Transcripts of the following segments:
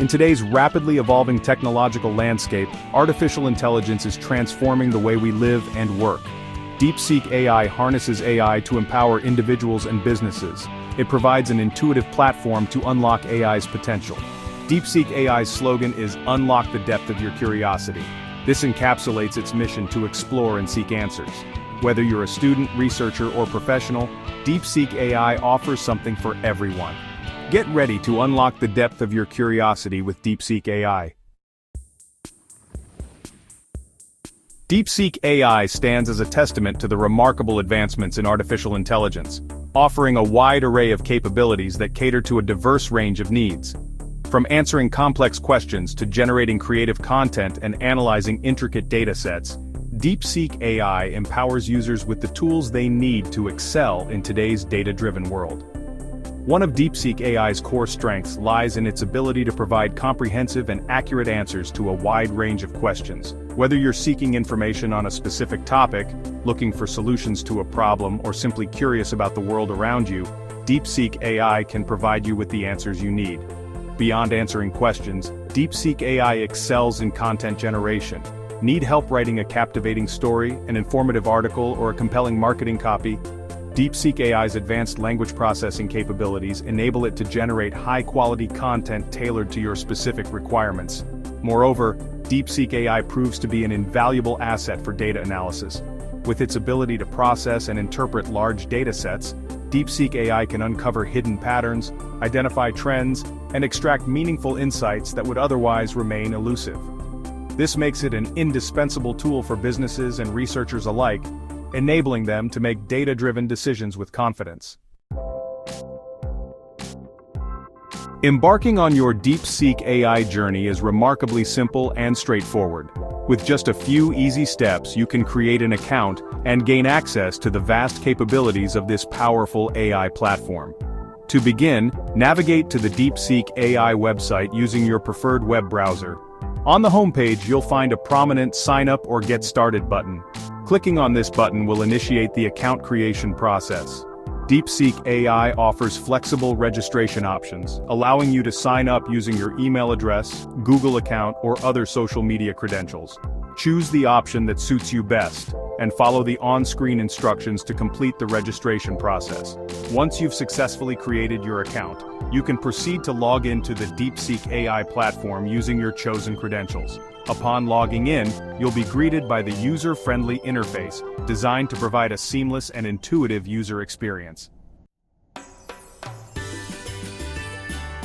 In today's rapidly evolving technological landscape, artificial intelligence is transforming the way we live and work. DeepSeek AI harnesses AI to empower individuals and businesses. It provides an intuitive platform to unlock AI's potential. DeepSeek AI's slogan is "Unlock the depth of your curiosity." This encapsulates its mission to explore and seek answers. Whether you're a student, researcher, or professional, DeepSeek AI offers something for everyone. Get ready to unlock the depth of your curiosity with DeepSeek AI. DeepSeek AI stands as a testament to the remarkable advancements in artificial intelligence, offering a wide array of capabilities that cater to a diverse range of needs. From answering complex questions to generating creative content and analyzing intricate datasets, DeepSeek AI empowers users with the tools they need to excel in today's data-driven world. One of DeepSeek AI's core strengths lies in its ability to provide comprehensive and accurate answers to a wide range of questions. Whether you're seeking information on a specific topic, looking for solutions to a problem, or simply curious about the world around you, DeepSeek AI can provide you with the answers you need. Beyond answering questions, DeepSeek AI excels in content generation. Need help writing a captivating story, an informative article, or a compelling marketing copy? DeepSeek AI's advanced language processing capabilities enable it to generate high-quality content tailored to your specific requirements. Moreover, DeepSeek AI proves to be an invaluable asset for data analysis. With its ability to process and interpret large datasets, DeepSeek AI can uncover hidden patterns, identify trends, and extract meaningful insights that would otherwise remain elusive. This makes it an indispensable tool for businesses and researchers alike, enabling them to make data-driven decisions with confidence. Embarking on your DeepSeek AI journey is remarkably simple and straightforward. With just a few easy steps, you can create an account and gain access to the vast capabilities of this powerful AI platform. To begin, navigate to the DeepSeek AI website using your preferred web browser. On the homepage, you'll find a prominent Sign Up or Get Started button. Clicking on this button will initiate the account creation process. DeepSeek AI offers flexible registration options, allowing you to sign up using your email address, Google account, or other social media credentials. Choose the option that suits you best, and follow the on-screen instructions to complete the registration process. Once you've successfully created your account, you can proceed to log into the DeepSeek AI platform using your chosen credentials. Upon logging in, you'll be greeted by the user-friendly interface, designed to provide a seamless and intuitive user experience.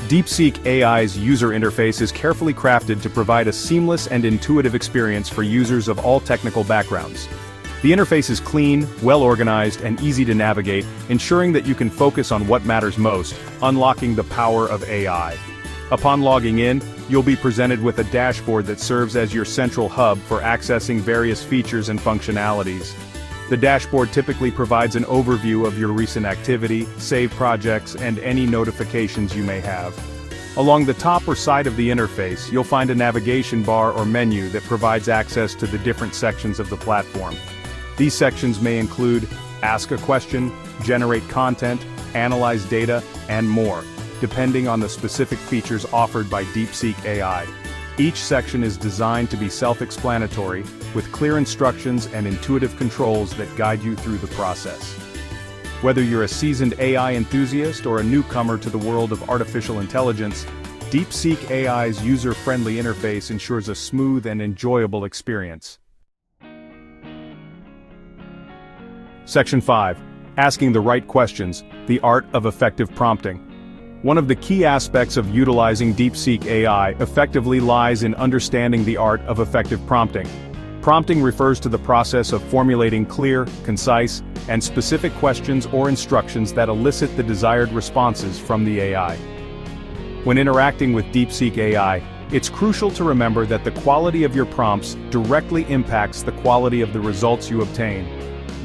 DeepSeek AI's user interface is carefully crafted to provide a seamless and intuitive experience for users of all technical backgrounds. The interface is clean, well-organized, and easy to navigate, ensuring that you can focus on what matters most, unlocking the power of AI. Upon logging in, you'll be presented with a dashboard that serves as your central hub for accessing various features and functionalities. The dashboard typically provides an overview of your recent activity, saved projects, and any notifications you may have. Along the top or side of the interface, you'll find a navigation bar or menu that provides access to the different sections of the platform. These sections may include Ask a Question, Generate Content, Analyze Data, and more, depending on the specific features offered by DeepSeek AI. Each section is designed to be self-explanatory, with clear instructions and intuitive controls that guide you through the process. Whether you're a seasoned AI enthusiast or a newcomer to the world of artificial intelligence, DeepSeek AI's user-friendly interface ensures a smooth and enjoyable experience. Section 5. Asking the right questions, the art of effective prompting. One of the key aspects of utilizing DeepSeek AI effectively lies in understanding the art of effective prompting. Prompting refers to the process of formulating clear, concise, and specific questions or instructions that elicit the desired responses from the AI. When interacting with DeepSeek AI, it's crucial to remember that the quality of your prompts directly impacts the quality of the results you obtain.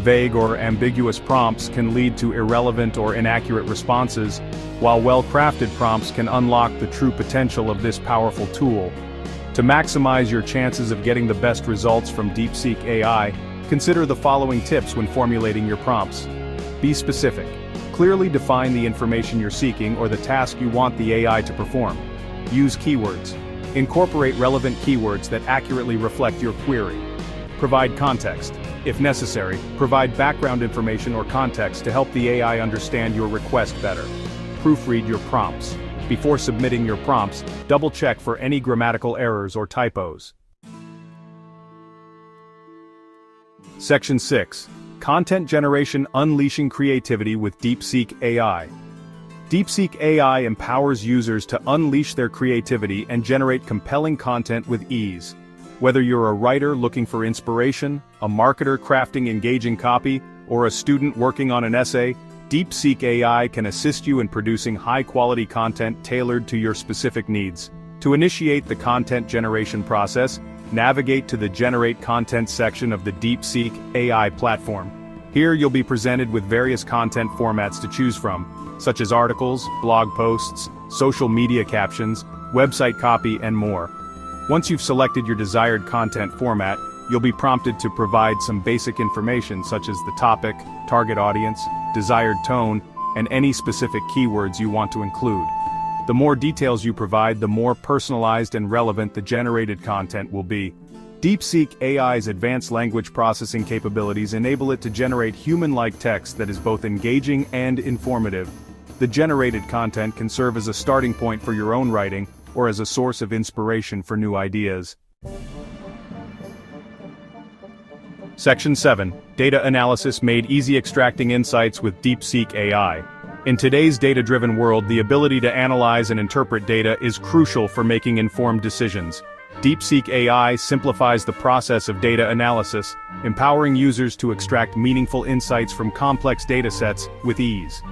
Vague or ambiguous prompts can lead to irrelevant or inaccurate responses, while well-crafted prompts can unlock the true potential of this powerful tool. To maximize your chances of getting the best results from DeepSeek AI, consider the following tips when formulating your prompts. Be specific. Clearly define the information you're seeking or the task you want the AI to perform. Use keywords. Incorporate relevant keywords that accurately reflect your query. Provide context. If necessary, provide background information or context to help the AI understand your request better. Proofread your prompts. Before submitting your prompts, double-check for any grammatical errors or typos. Section 6. Content Generation Unleashing Creativity with DeepSeek AI. DeepSeek AI empowers users to unleash their creativity and generate compelling content with ease. Whether you're a writer looking for inspiration, a marketer crafting engaging copy, or a student working on an essay, DeepSeek AI can assist you in producing high-quality content tailored to your specific needs. To initiate the content generation process, navigate to the Generate Content section of the DeepSeek AI platform. Here you'll be presented with various content formats to choose from, such as articles, blog posts, social media captions, website copy, and more. Once you've selected your desired content format, you'll be prompted to provide some basic information such as the topic, target audience, desired tone, and any specific keywords you want to include. The more details you provide, the more personalized and relevant the generated content will be. DeepSeek AI's advanced language processing capabilities enable it to generate human-like text that is both engaging and informative. The generated content can serve as a starting point for your own writing, or as a source of inspiration for new ideas. Section 7. Data Analysis Made Easy. Extracting Insights with DeepSeek AI. In today's data-driven world, the ability to analyze and interpret data is crucial for making informed decisions. DeepSeek AI simplifies the process of data analysis, empowering users to extract meaningful insights from complex datasets with ease.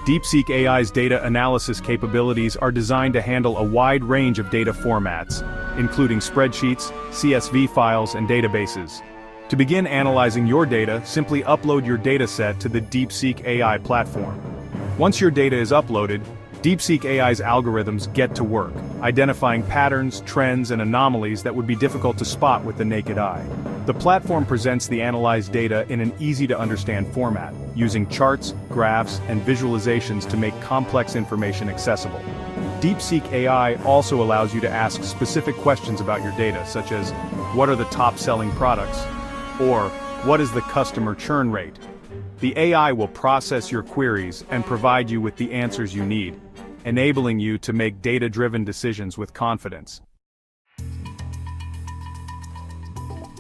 DeepSeek AI's data analysis capabilities are designed to handle a wide range of data formats, including spreadsheets, CSV files, and databases. To begin analyzing your data, simply upload your dataset to the DeepSeek AI platform. Once your data is uploaded, DeepSeek AI's algorithms get to work, identifying patterns, trends, and anomalies that would be difficult to spot with the naked eye. The platform presents the analyzed data in an easy-to-understand format, using charts, graphs, and visualizations to make complex information accessible. DeepSeek AI also allows you to ask specific questions about your data, such as, what are the top-selling products? Or, what is the customer churn rate? The AI will process your queries and provide you with the answers you need, enabling you to make data-driven decisions with confidence.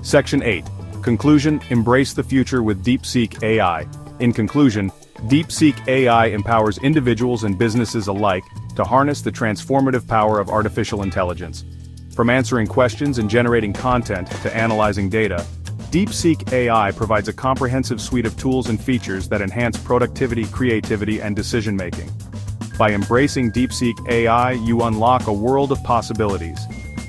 Section 8. Conclusion. Embrace the future with DeepSeek AI. In conclusion, DeepSeek AI empowers individuals and businesses alike to harness the transformative power of artificial intelligence. From answering questions and generating content to analyzing data, DeepSeek AI provides a comprehensive suite of tools and features that enhance productivity, creativity, and decision-making. By embracing DeepSeek AI, you unlock a world of possibilities.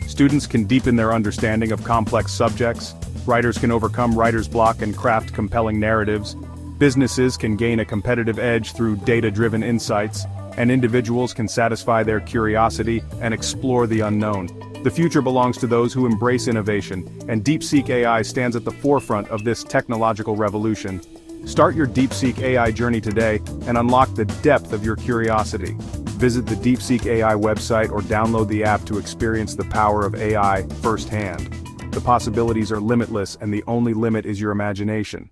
Students can deepen their understanding of complex subjects, writers can overcome writer's block and craft compelling narratives, businesses can gain a competitive edge through data-driven insights, and individuals can satisfy their curiosity and explore the unknown. The future belongs to those who embrace innovation, and DeepSeek AI stands at the forefront of this technological revolution. Start your DeepSeek AI journey today and unlock the depth of your curiosity. Visit the DeepSeek AI website or download the app to experience the power of AI firsthand. The possibilities are limitless, and the only limit is your imagination.